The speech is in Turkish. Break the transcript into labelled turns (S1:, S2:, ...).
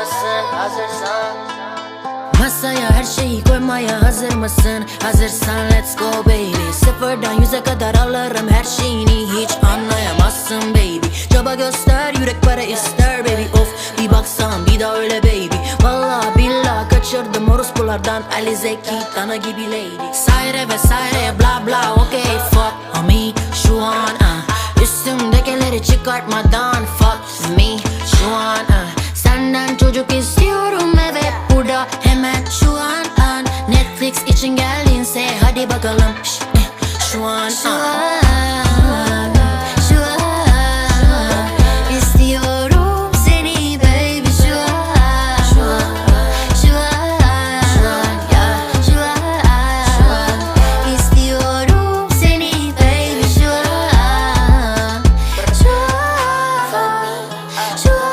S1: mısın? Hazırsan.
S2: Masaya her şeyi koymaya hazır mısın? Hazırsan let's go baby. Sıfırdan 100'e kadar alırım her şeyini, hiç anlayamazsın baby. Çaba göster, yürek para ister baby. Of bir baksan bir daha öyle baby. Vallahi billahi kaçırdım orospulardan Ali Zeki Dana gibi lady. Sayre vesaire bla bla okay fuck on me şu an üstümdekileri çıkartmadan fuck me şu an Senden çocuk istiyorum evet burada hemen şu an Netflix için geldinse hadi bakalım şu an